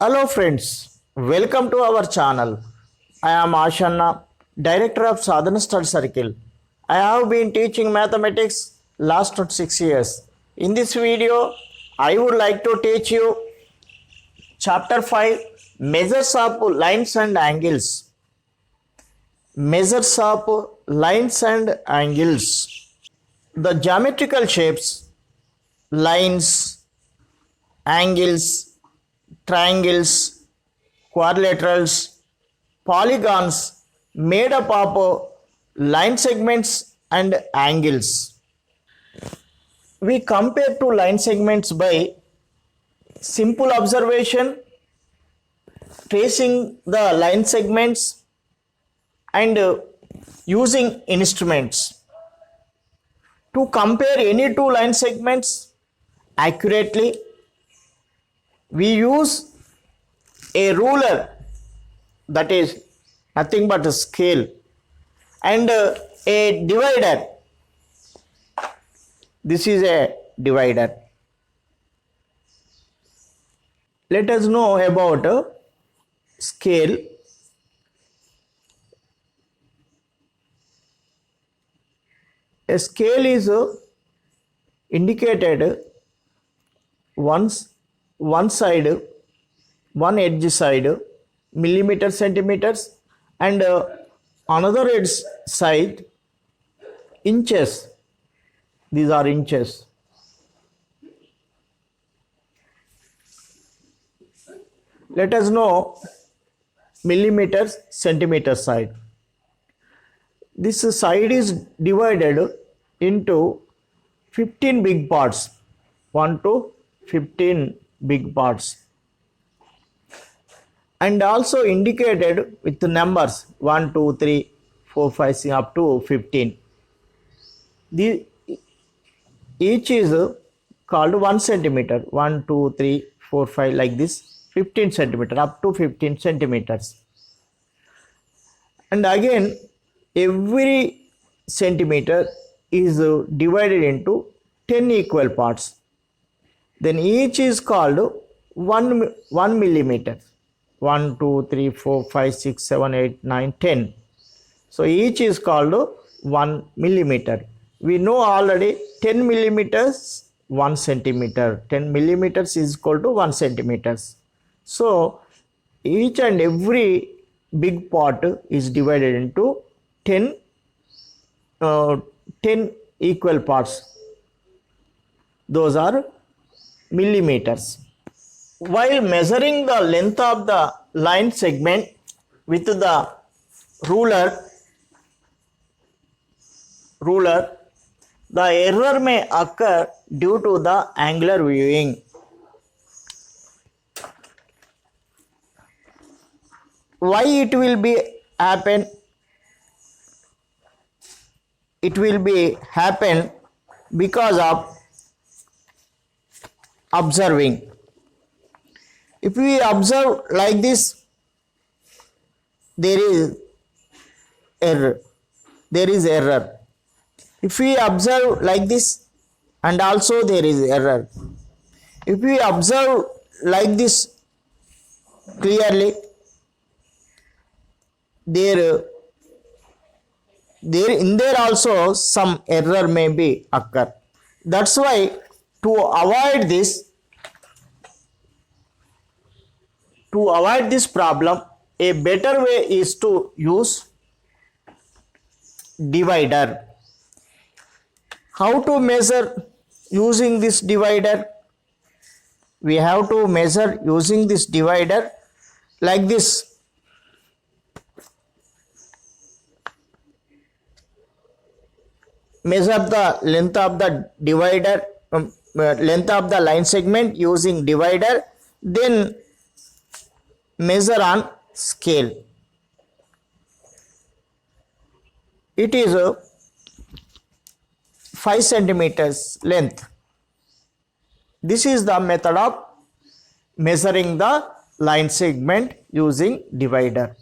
Hello friends, welcome to our channel. I am Ashanna, Director of Sadhana Study Circle. I have been teaching mathematics last 6 years. In this video, I would like to teach you Chapter 5 Measures of Lines and Angles. Measures of Lines and Angles. The geometrical shapes, lines, angles, triangles, quadrilaterals, polygons made up of line segments and angles. We compare two line segments by simple observation, tracing the line segments and using instruments. To compare any two line segments accurately, we use a ruler, that is nothing but a scale, and a divider. This is a divider. Let us know about a scale. A scale is indicated one side, one edge side, millimeters, centimeters, and another edge side, inches. These are inches. Let us know millimeters, centimeter side. This side is divided into 15 big parts, 1 to 15 big parts, and also indicated with the numbers 1, 2, 3, 4, 5, 6 up to 15. Each is called 1 centimeter, 1, 2, 3, 4, 5 like this, 15 centimeter up to 15 centimeters. And again every centimeter is divided into 10 equal parts. Then each is called 1 millimeter. 1, 2, 3, 4, 5, 6, 7, 8, 9, 10. So each is called 1 millimeter. We know already 10 millimeters, 1 centimeter. 10 millimeters is equal to 1 centimeters. So each and every big part is divided into 10 equal parts. Those are millimeters. While measuring the length of the line segment with the ruler, the error may occur due to the angular viewing. Why it will be happen? It will be happen because of observing. If we observe like this, there is error. If we observe like this, and also there is error. If we observe like this clearly, there also some error may be occur. That's why to avoid this problem, a better way is to use divider. How to measure using this divider? We have to measure using this divider like this. Measure the length of the divider, length of the line segment using divider, then measure on scale. It is 5 centimeters length. This is the method of measuring the line segment using divider.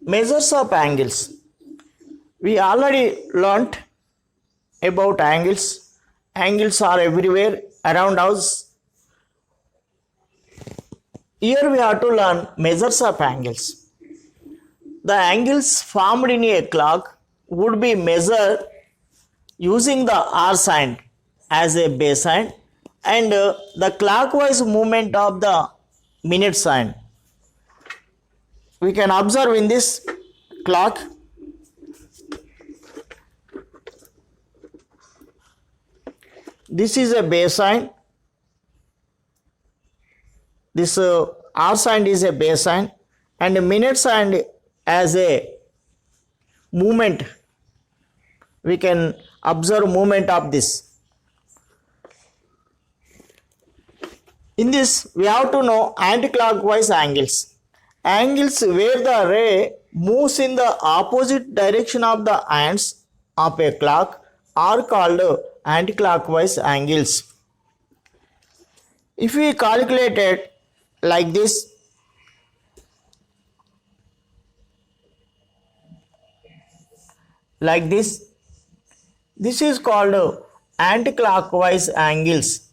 Measures of angles. We already learnt about angles. Angles are everywhere around us. Here we have to learn measures of angles. The angles formed in a clock would be measured using the hour sign as a base sign and the clockwise movement of the minute sign. We can observe in this clock this is a base sign, this hour sign is a base sign and a minute sign as a movement. We can observe movement of this. In this we have to know anti-clockwise angles. Angles where the ray moves in the opposite direction of the hands of a clock are called anti-clockwise angles. If we calculate it like this, this is called anti-clockwise angles.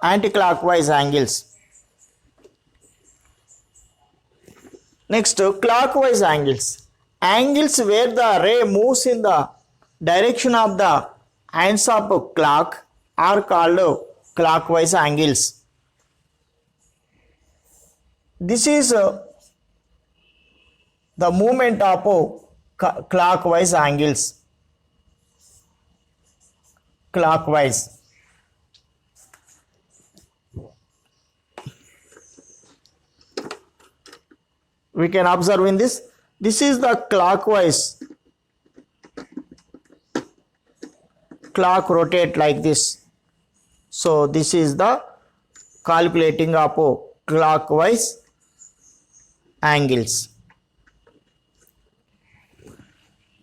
Anti-clockwise angles. Next, clockwise angles. Angles where the ray moves in the direction of the hands of a clock are called clockwise angles. This is the movement of clockwise angles. Clockwise. We can observe in this. This is the clockwise. Clock rotate like this. So this is the calculating of clockwise angles.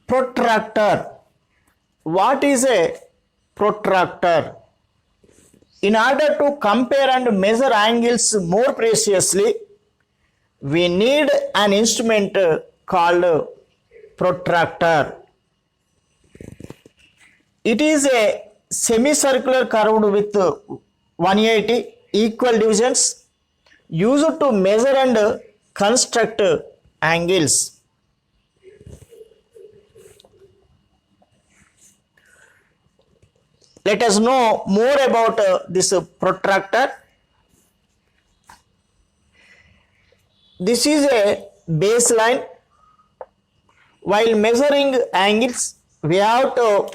Protractor. What is a protractor? In order to compare and measure angles more precisely, we need an instrument called protractor. It is a semicircular curved with 180 equal divisions used to measure and construct angles. Let us know more about this protractor. This is a baseline. While measuring angles, we have to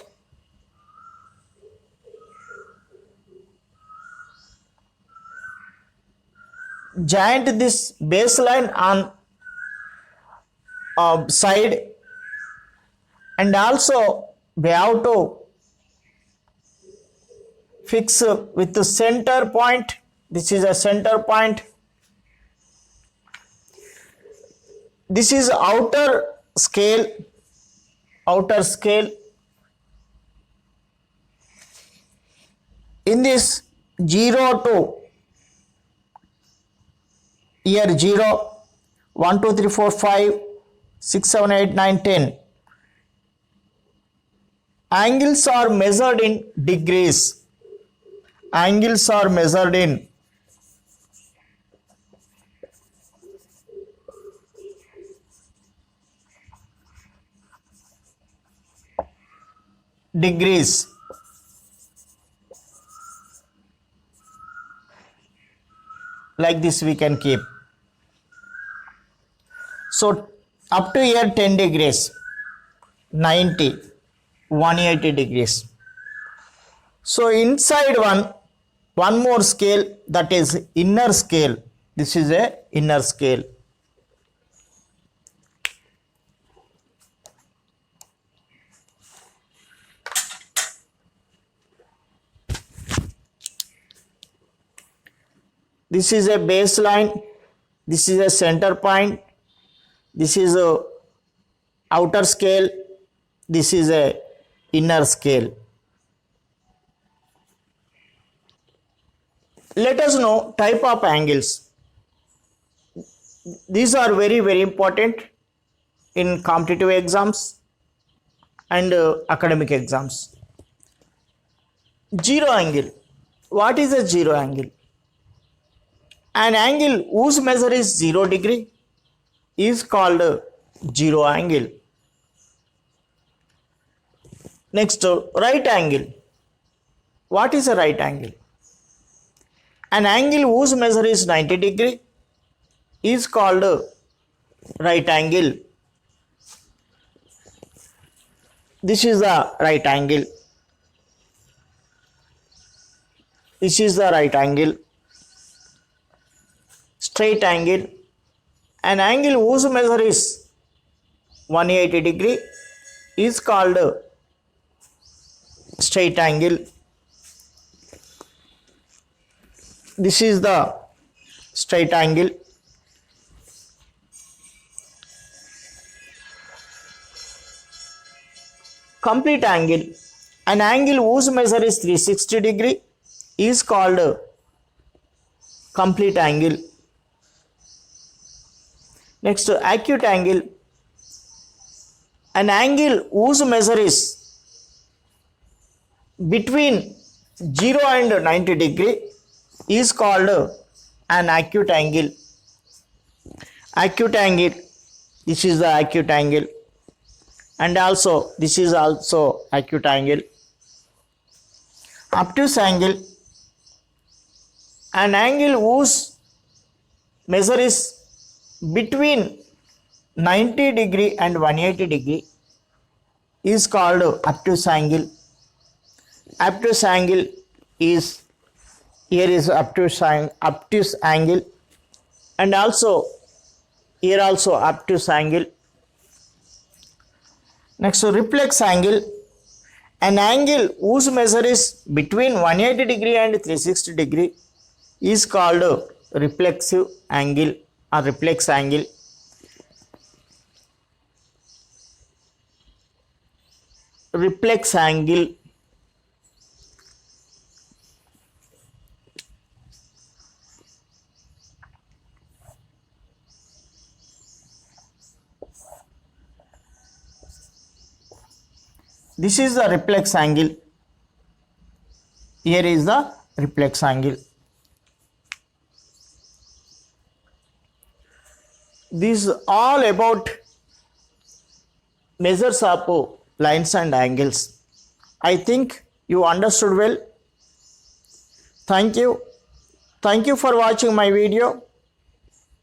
joint this baseline on side, and also we have to fix with the center point. This is a center point. This is outer scale. In this 0 to year 0, 1, 2, 3, 4, 5, 6, 7, 8, 9, 10. Angles are measured in degrees. Angles are measured in degrees. Like this we can keep. So up to here 10 degrees, 90, 180 degrees. So inside one more scale, that is inner scale. This is a inner scale. This is a baseline. This is a center point. This is a outer scale. This is a inner scale. Let us know type of angles. These are very, very important in competitive exams and academic exams. Zero angle. What is a zero angle? An angle whose measure is 0 degree is called zero angle. Next, right angle. What is a right angle? An angle whose measure is 90 degree is called right angle. This is the right angle. This is the right angle. Straight angle. An angle whose measure is 180 degree is called straight angle. This is the straight angle. Complete angle. An angle whose measure is 360 degree is called complete angle. Next, acute angle. An angle whose measure is between 0 and 90 degree is called an acute angle. Acute angle. This is the acute angle. And also this is also acute angle. Obtuse angle. An angle whose measure is between 90 degree and 180 degree is called obtuse angle. Obtuse angle is, here is obtuse angle, and also here also obtuse angle. Next, reflex angle. An angle whose measure is between 180 degree and 360 degree is called reflexive angle or reflex angle. Reflex angle. This is the reflex angle. Here is the reflex angle. This is all about measures of lines and angles. I think you understood well. Thank you. Thank you for watching my video.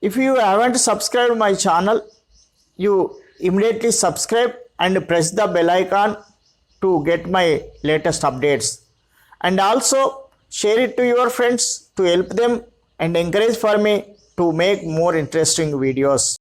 If you haven't subscribed my channel, you immediately subscribe and press the bell icon to get my latest updates. And also share it to your friends to help them and encourage for me to make more interesting videos.